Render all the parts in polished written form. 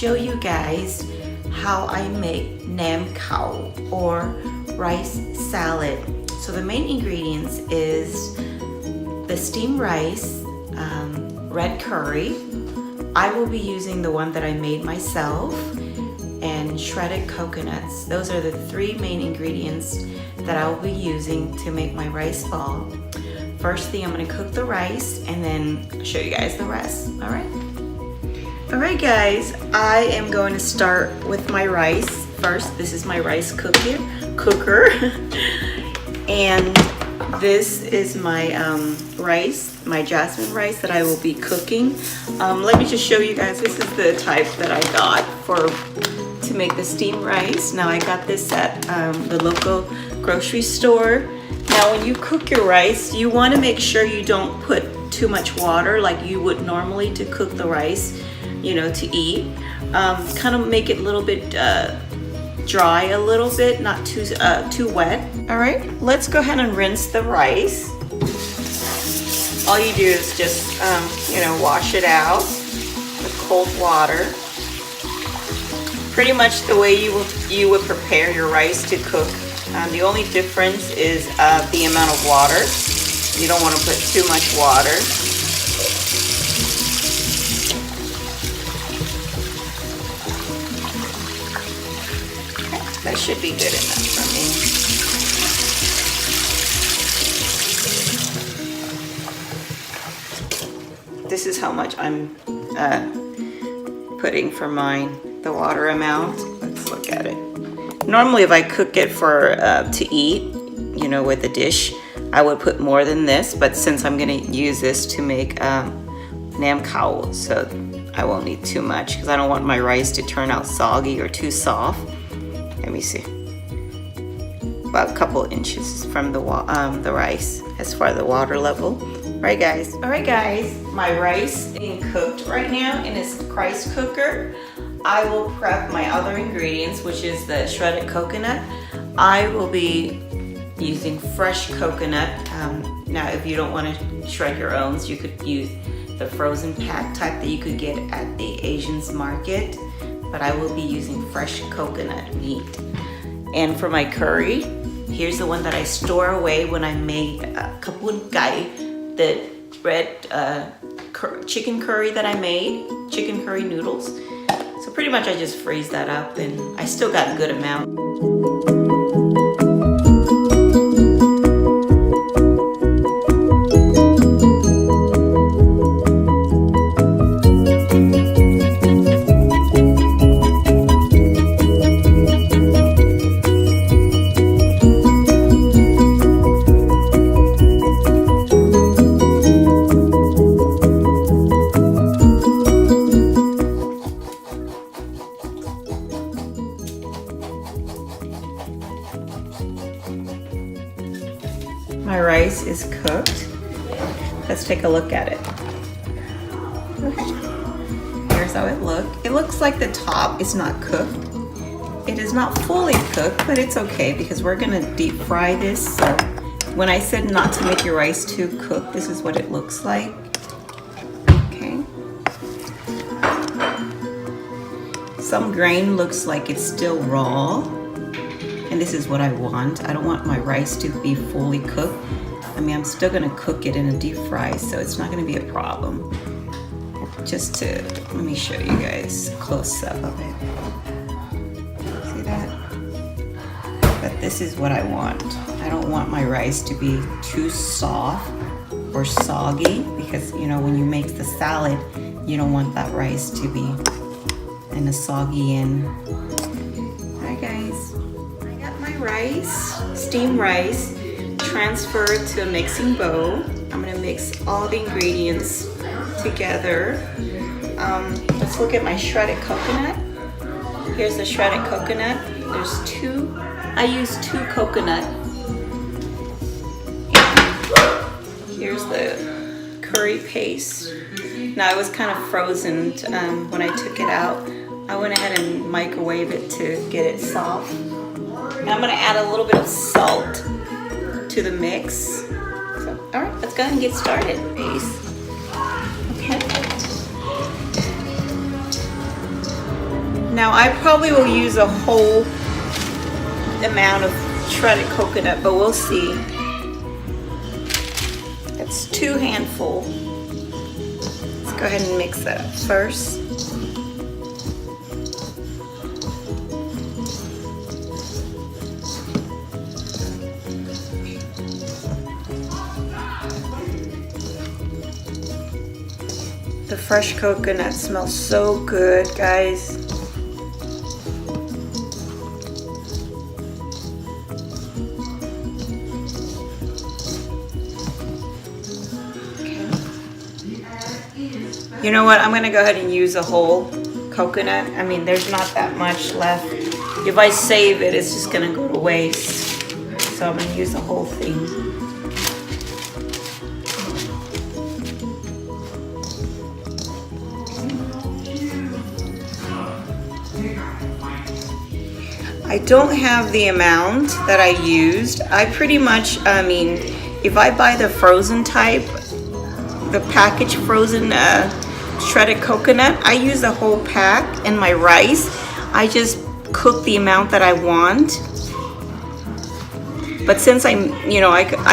show you guys how I make nam khao or rice salad. So the main ingredients is the steamed rice, red curry. I will be using the one that I made myself, and shredded coconuts. Those are the three main ingredients that I will be using to make my rice ball. First thing, I'm gonna cook the rice and then show you guys the rest, all right? All right guys, I am going to start with my rice. First, this is my rice cooker. And this is my rice, my jasmine rice that I will be cooking. Let me just show you guys, this is the type that I got to make the steamed rice. Now I got this at the local grocery store. Now when you cook your rice, you want to make sure you don't put too much water like you would normally to cook the rice, you know, to eat. Kind of make it a little bit dry a little bit, not too wet. All right, let's go ahead and rinse the rice. All you do is just, you know, wash it out with cold water. Pretty much the way you would prepare your rice to cook. The only difference is the amount of water. You don't want to put too much water. Okay, that should be good enough for me. This is how much I'm putting for mine. The water amount. Let's look at it. Normally if I cook it for to eat, you know, with a dish, I would put more than this, but since I'm gonna use this to make nam khao, so I won't need too much because I don't want my rice to turn out soggy or too soft. Let me see. About a couple inches from the rice as far as the water level. All right guys, my rice is being cooked right now in this rice cooker. I will prep my other ingredients, which is the shredded coconut. I will be using fresh coconut. Now, if you don't want to shred your own, you could use the frozen pack type that you could get at the Asians market, but I will be using fresh coconut meat. And for my curry, here's the one that I store away when I made kapun gai, the red chicken curry that I made, chicken curry noodles. So pretty much I just freeze that up and I still got a good amount. My rice is cooked. Let's take a look at it. Okay. Here's how it looks. It looks like the top is not cooked. It is not fully cooked, but it's okay because we're gonna deep fry this. So when I said not to make your rice too cooked, this is what it looks like. Okay. Some grain looks like it's still raw. And this is what I want. I don't want my rice to be fully cooked. I mean, I'm still gonna cook it in a deep fry, so it's not gonna be a problem. Just to, let me show you guys a close up of it. See that? But this is what I want. I don't want my rice to be too soft or soggy because, you know, when you make the salad, you don't want that rice to be in a soggy end. Alright guys. Rice, steamed rice, transferred to a mixing bowl. I'm gonna mix all the ingredients together. Let's look at my shredded coconut. Here's the shredded coconut. There's two. I use 2 coconut. And here's the curry paste. Now it was kind of frozen when I took it out. I went ahead and microwave it to get it soft. And I'm gonna add a little bit of salt to the mix. So, all right, let's go ahead and get started. Okay. Now I probably will use a whole amount of shredded coconut, but we'll see. It's 2 handfuls. Let's go ahead and mix that up first. The fresh coconut smells so good, guys. You know what? I'm gonna go ahead and use a whole coconut. I mean, there's not that much left. If I save it, it's just gonna go to waste. So I'm gonna use the whole thing. I don't have the amount that I used. I pretty much, I mean, if I buy the frozen type, the packaged frozen shredded coconut, I use the whole pack in my rice. I just cook the amount that I want. But since I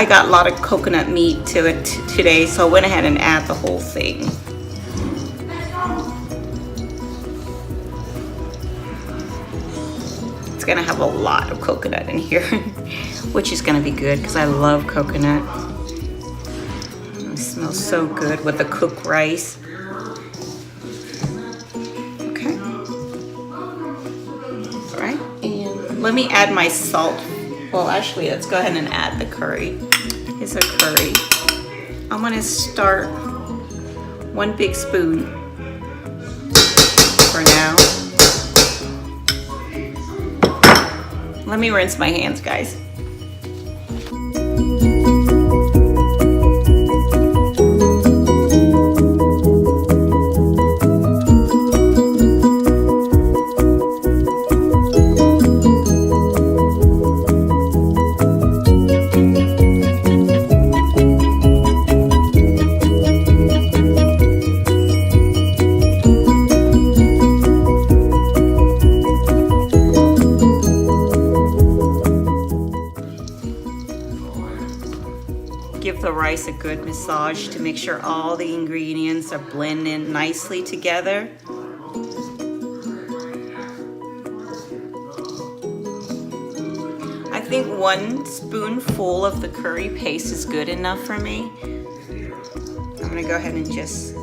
got a lot of coconut meat to it today, so I went ahead and add the whole thing. It's gonna have a lot of coconut in here, which is gonna be good because I love coconut. It smells so good with the cooked rice. Okay. All right, and let me add my salt. Well, actually, let's go ahead and add the curry. It's a curry. I'm gonna start 1 big spoon for now. Let me rinse my hands, guys. Give the rice a good massage to make sure all the ingredients are blended nicely together. I think 1 spoonful of the curry paste is good enough for me. I'm gonna go ahead and just,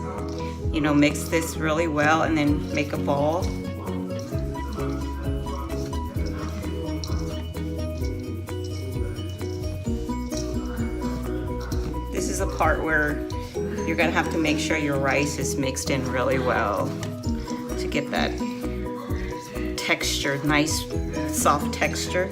mix this really well and then make a ball. This is a part where you're gonna have to make sure your rice is mixed in really well to get that texture, nice soft texture.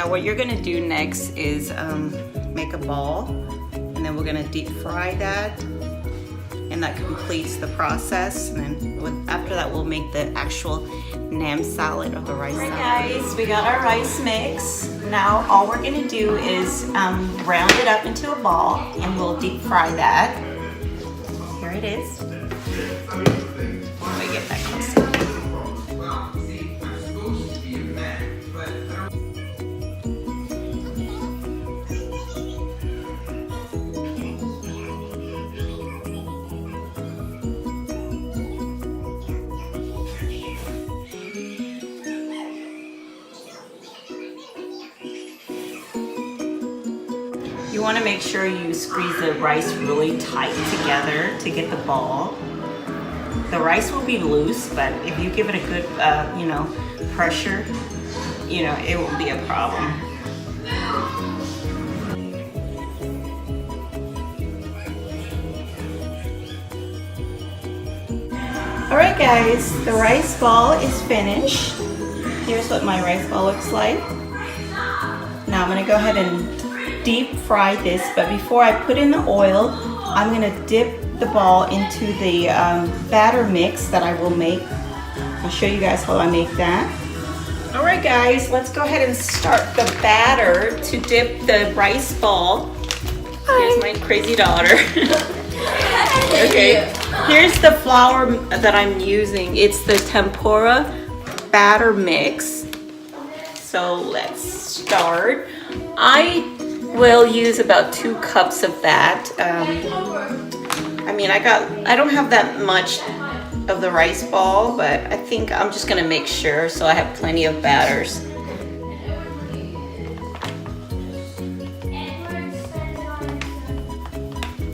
What you're gonna do next is make a ball, and then we're gonna deep fry that, and that completes the process. And then after that, we'll make the actual Nam salad or the rice salad. Alright guys, we got our rice mix. Now all we're gonna do is round it up into a ball, and we'll deep fry that. Here it is. Let me get that close. You want to make sure you squeeze the rice really tight together to get the ball. The rice will be loose, but if you give it a good, pressure, it won't be a problem. Alright guys, the rice ball is finished. Here's what my rice ball looks like. Now I'm going to go ahead and deep fry this, but before I put in the oil, I'm going to dip the ball into the batter mix that I will make. I'll show you guys how I make that. Alright guys, let's go ahead and start the batter to dip the rice ball. Here's my crazy daughter. Okay, here's the flour that I'm using. It's the tempura batter mix. So let's start. I will use about 2 cups of that. I mean, I don't have that much of the rice ball, but I think I'm just gonna make sure so I have plenty of batters.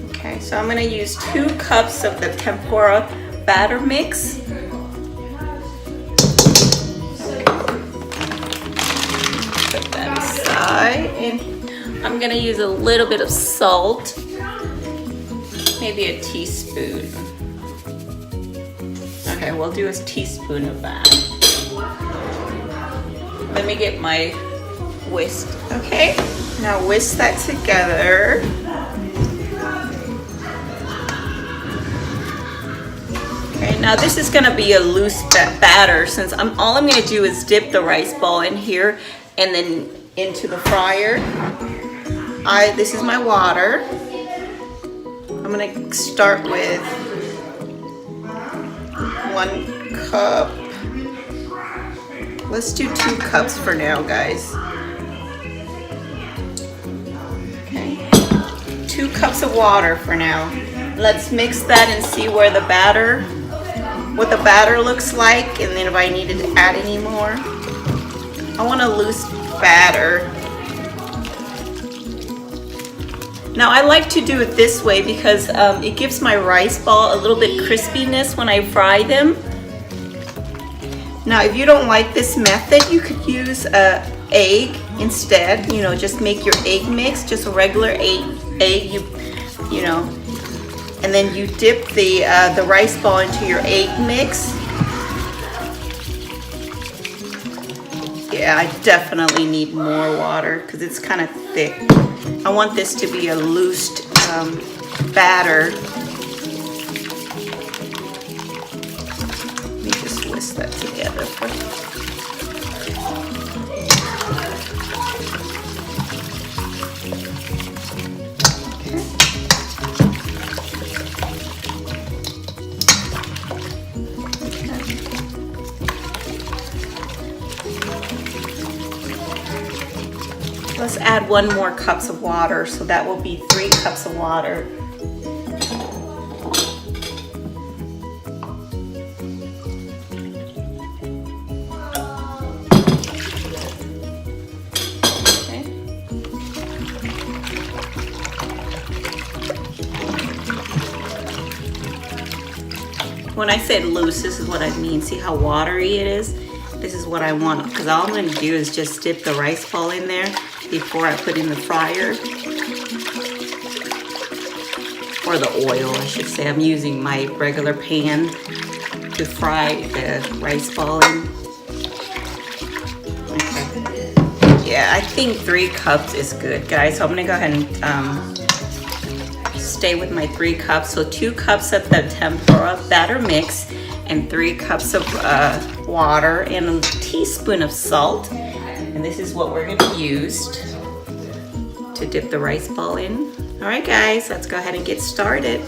Okay, so I'm gonna use 2 cups of the tempura batter mix. Put that aside, and I'm gonna use a little bit of salt, maybe a teaspoon. Okay, we'll do a teaspoon of that. Let me get my whisk. Okay, now whisk that together. Okay, now this is gonna be a loose batter since all I'm gonna do is dip the rice ball in here and then into the fryer. This is my water. I'm gonna start with 1 cup. Let's do 2 cups for now, guys. Okay, 2 cups of water for now. Let's mix that and see what the batter looks like, and then if I needed to add any more. I want a loose batter. Now I like to do it this way because it gives my rice ball a little bit crispiness when I fry them. Now if you don't like this method, you could use egg instead. You know, just make your egg mix, just a regular egg. You know, and then you dip the rice ball into your egg mix. Yeah, I definitely need more water because it's kind of thick. I want this to be a loose batter. Let me just whisk that together first. Let's add 1 more cups of water, so that will be 3 cups of water. Okay. When I said loose, this is what I mean. See how watery it is? This is what I want, because all I'm going to do is just dip the rice ball in there before I put in the fryer, or the oil I should say. I'm using my regular pan to fry the rice ball in. Okay. Yeah, I think 3 cups is good, guys. So I'm gonna go ahead and stay with my 3 cups. So 2 cups of the tempura batter mix and 3 cups of water and a teaspoon of salt. And this is what we're gonna use to dip the rice ball in. All right, guys, let's go ahead and get started.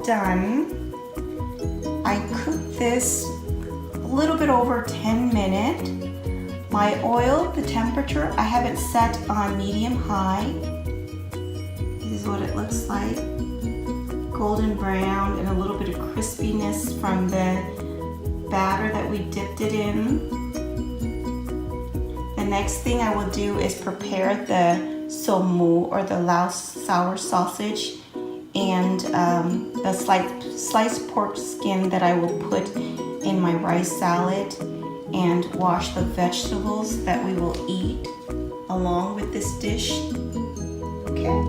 done. I cooked this a little bit over 10 minutes. My oil, the temperature, I have it set on medium-high. This is what it looks like. Golden brown and a little bit of crispiness from the batter that we dipped it in. The next thing I will do is prepare the somu, or the Laos sour sausage, and the sliced pork skin that I will put in my rice salad, and wash the vegetables that we will eat along with this dish. Okay.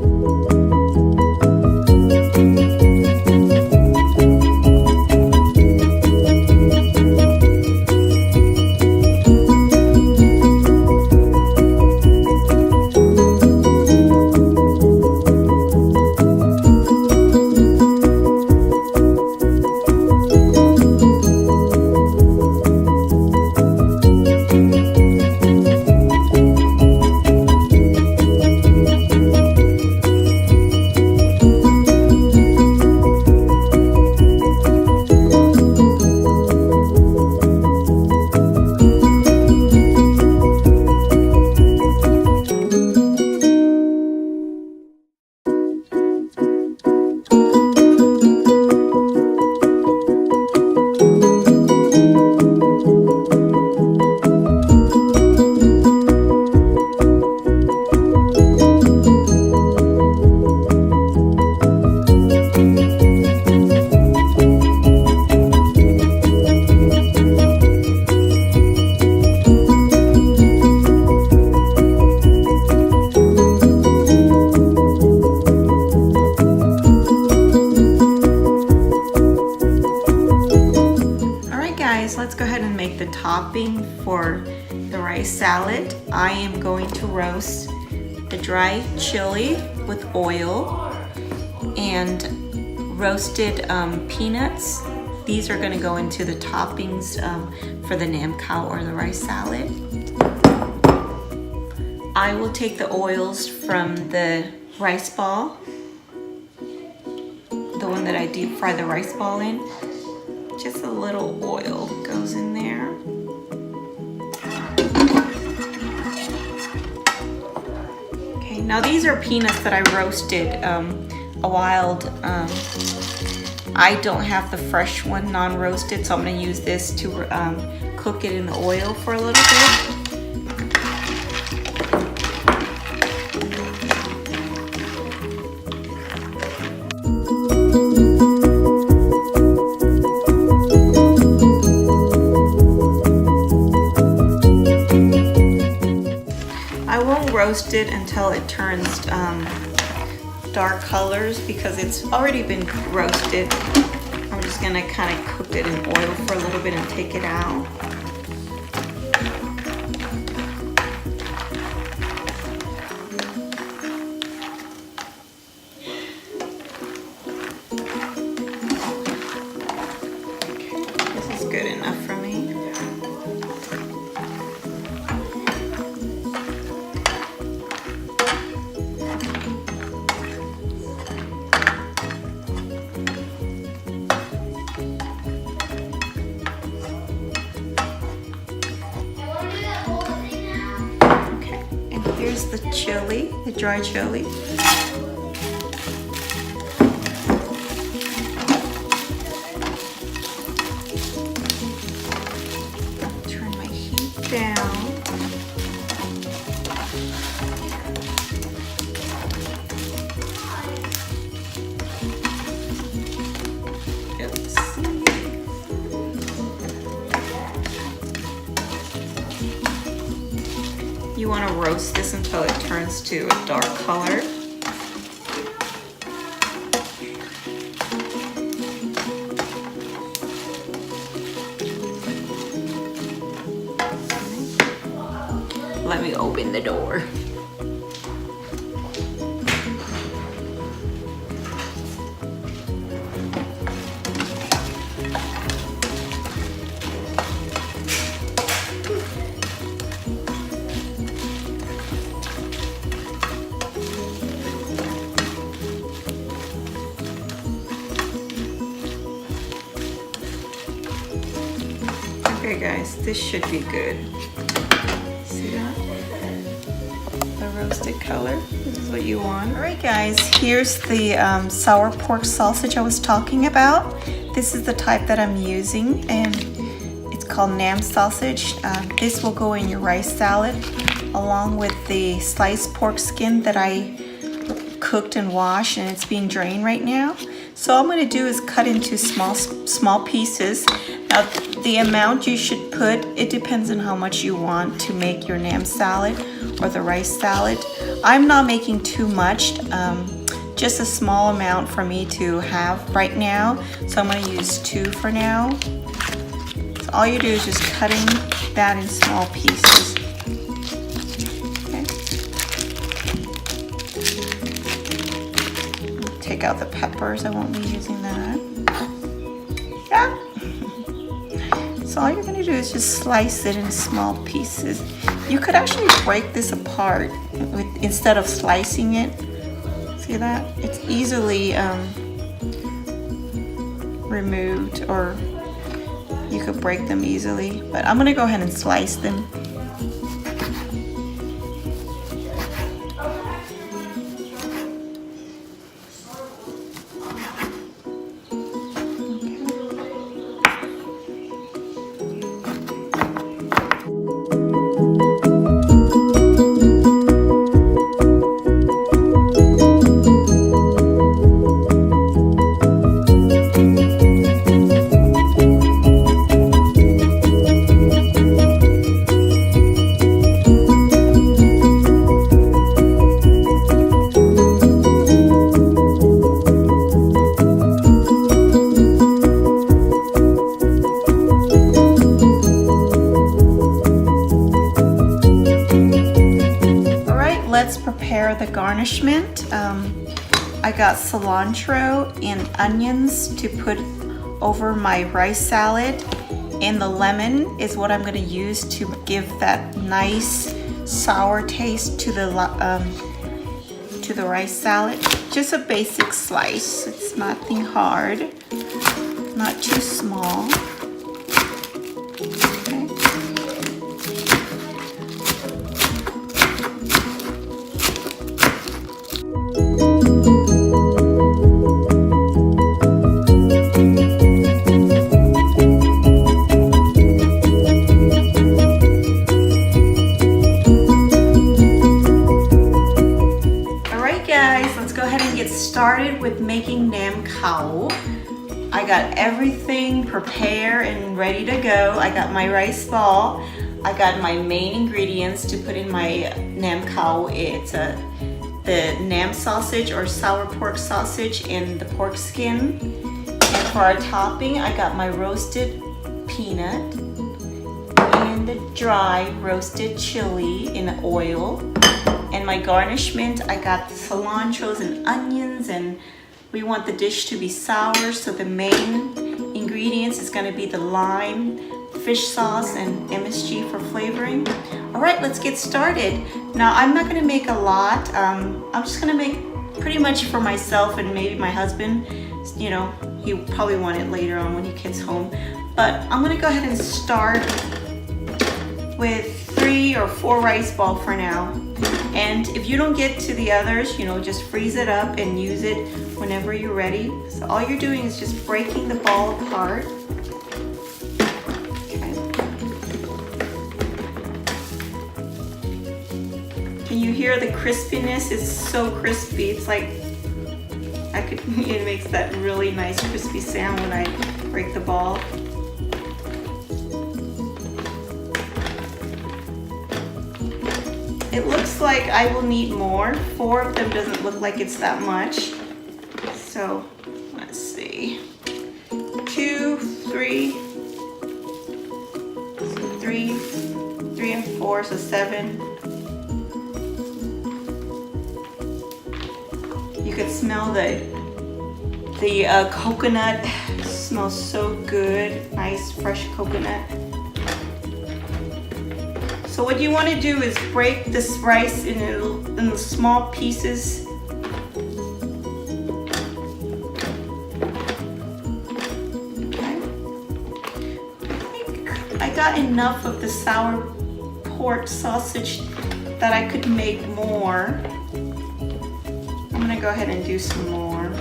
Let's go ahead and make the topping for the rice salad. I am going to roast the dry chili with oil and roasted peanuts. These are going to go into the toppings for the Nam Khao, or the rice salad. I will take the oils from the rice ball, the one that I deep fry the rice ball in. Just a little oil goes in there. Okay, now these are peanuts that I roasted a while. I don't have the fresh one, non-roasted, so I'm going to use this to cook it in the oil for a little bit. Roast it until it turns dark colors, because it's already been roasted. I'm just gonna kind of cook it in oil for a little bit and take it out. Okay, this is good enough for me. Here's the chili, the dry chili. Turn my heat down. You want to roast this until it turns to a dark color. Let me open the door. this should be good. See that? The roasted color. This is what you want. All right, guys. Here's the sour pork sausage I was talking about. This is the type that I'm using, and it's called Nam sausage. This will go in your rice salad, along with the sliced pork skin that I cooked and washed, and it's being drained right now. So all I'm going to do is cut into small pieces. Now the amount you should put, it depends on how much you want to make your Nam salad or the rice salad. I'm not making too much, just a small amount for me to have right now. So I'm going to use 2 for now. So all you do is just cutting that in small pieces. Take out the peppers, I won't be using that. Yeah. So all you're gonna do is just slice it in small pieces. You could actually break this apart instead of slicing it. See that? It's easily removed, or you could break them easily. But I'm gonna go ahead and slice them. Let's prepare the garnishment. I got cilantro and onions to put over my rice salad, and the lemon is what I'm going to use to give that nice sour taste to the rice salad. Just a basic slice. It's nothing hard, not too small. Started with making Nam Khao. I got everything prepared and ready to go. I got my rice ball. I got my main ingredients to put in my Nam Khao. It's the Nam sausage or sour pork sausage and the pork skin. And for our topping, I got my roasted peanut and the dry roasted chili in oil. And my garnishment, I got the cilantros and onions, and we want the dish to be sour, so the main ingredients is gonna be the lime, fish sauce, and MSG for flavoring. All right, let's get started. Now, I'm not gonna make a lot. I'm just gonna make pretty much for myself and maybe my husband. You know, he'll probably want it later on when he gets home. But I'm gonna go ahead and start with 3 or 4 rice balls for now. And if you don't get to the others, you know, just freeze it up and use it whenever you're ready. So all you're doing is just breaking the ball apart. Okay. Can you hear the crispiness? It's so crispy. It's like, it makes that really nice crispy sound when I break the ball. It looks like I will need more. 4 of them doesn't look like it's that much. So let's see. 2, 3, 3 and 4, so 7. You could smell the coconut. It smells so good. Nice fresh coconut. So what you want to do is break this rice in small pieces. Okay. I got got enough of the sour pork sausage that I could make more. I'm gonna go ahead and do some more.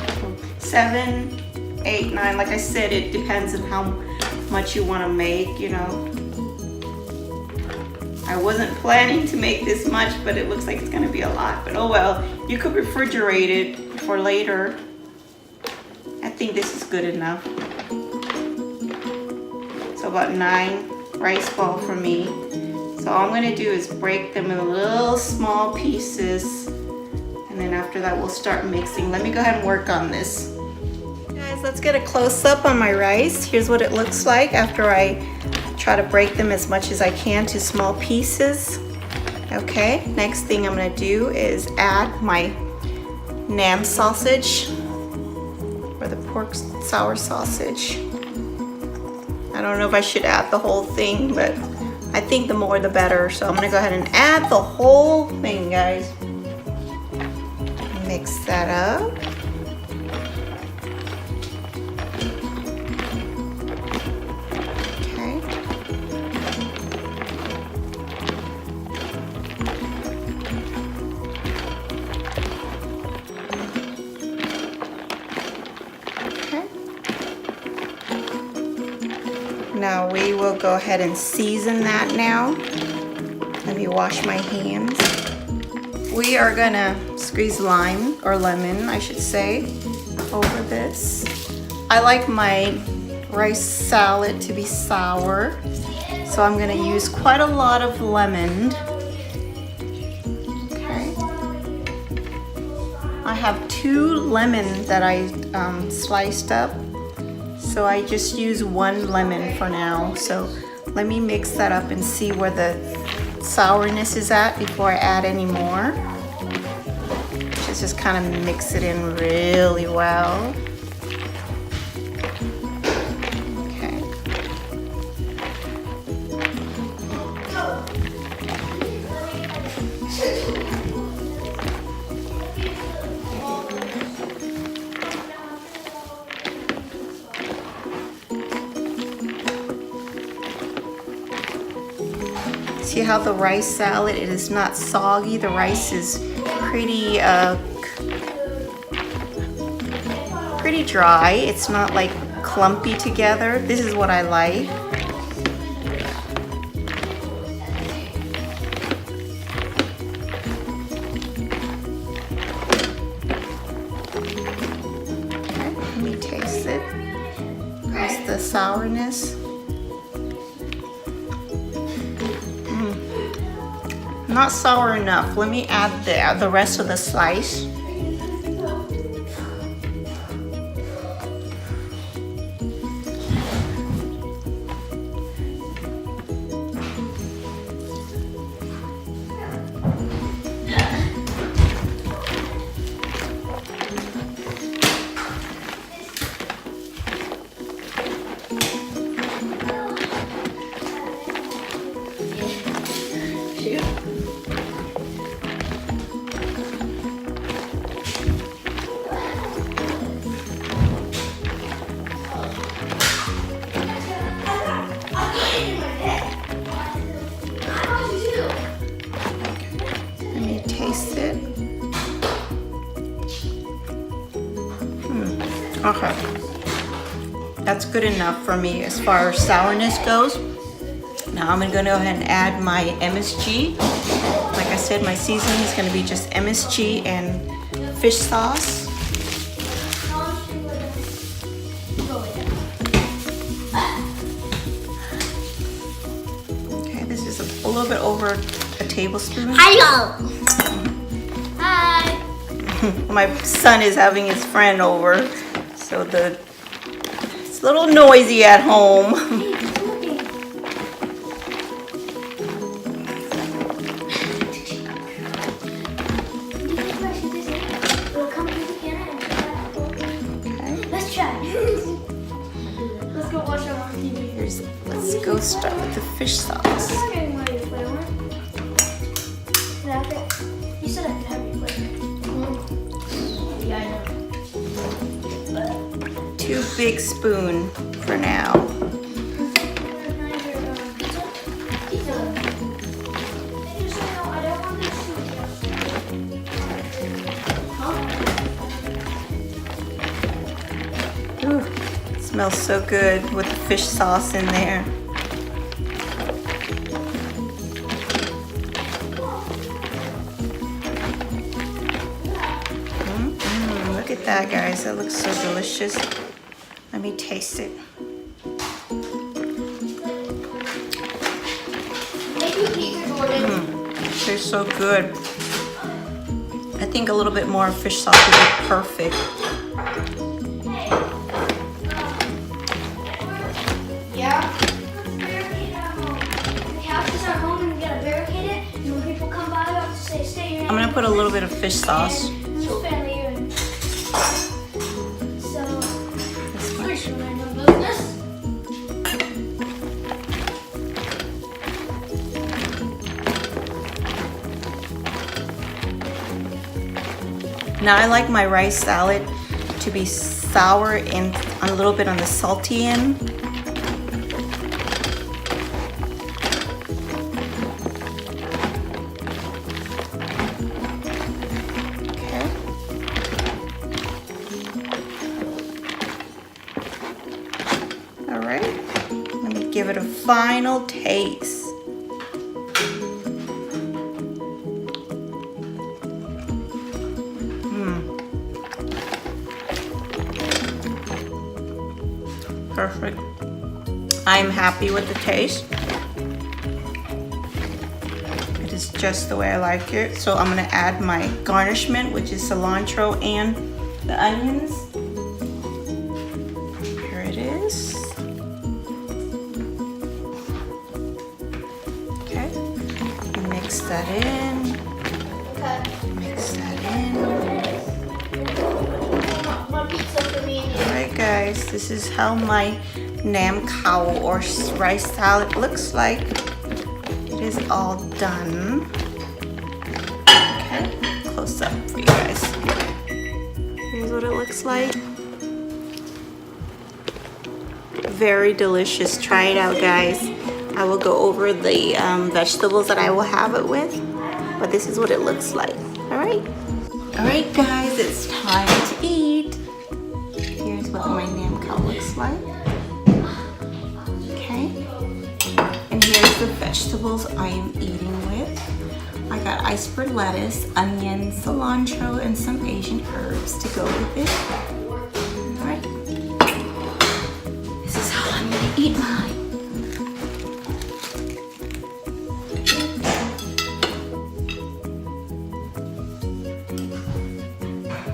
7, 8, 9, like I said, it depends on how much you wanna make, you know. I wasn't planning to make this much, but it looks like it's gonna be a lot, but oh well. You could refrigerate it for later. I think this is good enough. So about 9 rice balls for me. So all I'm gonna do is break them in little small pieces, and then after that we'll start mixing. Let me go ahead and work on this. Guys, let's get a close-up on my rice. Here's what it looks like after I try to break them as much as I can to small pieces. Okay, next thing I'm gonna do is add my Nam sausage, or the pork sour sausage. I don't know if I should add the whole thing, but I think the more the better. So I'm gonna go ahead and add the whole thing, guys. Mix that up. Now we will go ahead and season that now. Let me wash my hands. We are gonna squeeze lime, or lemon I should say, over this. I like my rice salad to be sour, so I'm gonna use quite a lot of lemon. Okay. I have 2 lemons that I sliced up. So I just use 1 lemon for now. So let me mix that up and see where the sourness is at before I add any more. Just kind of mix it in really well. Okay. See how the rice salad, it is not soggy. The rice is pretty pretty dry. It's not like clumpy together. This is what I like. Okay, let me taste it. How's the sourness? Not sour enough. Let me add the rest of the slice. Okay, that's good enough for me as far as sourness goes. Now I'm gonna go ahead and add my MSG. Like I said, my seasoning is gonna be just MSG and fish sauce. Okay, this is a little bit over a tablespoon. Hello. Hi. My son is having his friend over. So it's a little noisy at home. Okay. Let's try. Let's go watch our TV. Let's go start with the fish sauce. You said I could have your flavor. Yeah, I know. 2 big spoons for now. Smells so good with the fish sauce in there. Look at that, guys. That looks so delicious. Let me taste it. They're so good. I think a little bit more fish sauce would be perfect. Yeah. The couches are home and we gotta barricade it. And when people come by, we have to say, stay here. I'm gonna put a little bit of fish sauce. So, first when I know business. Now I like my rice salad to be sour and a little bit on the salty end. Okay. All right. Let me give it a final taste. Perfect. I'm happy with the taste. It is just the way I like it. So I'm gonna add my garnishment, which is cilantro and the onions. Here it is. Okay. Mix that in. Mix that in. Alright guys, this is how my Nam Khao or rice salad looks like. It is all done. Okay, close up for you guys. Here's what it looks like. Very delicious. Try it out, guys. I will go over the vegetables that I will have it with, but this is what it looks like. Alright? Alright guys, it's time to eat. Here's what my Nam Khao looks like. Okay. And here's the vegetables I am eating with. I got iceberg lettuce, onion, cilantro, and some Asian herbs to go with it. Alright. This is how I'm gonna eat mine.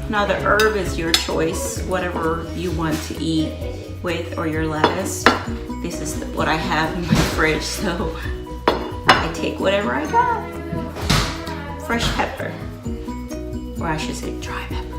Now the herb is your choice, whatever you want to eat with or your lettuce. This is what I have in my fridge, so I take whatever I got. Fresh pepper, or I should say dry pepper.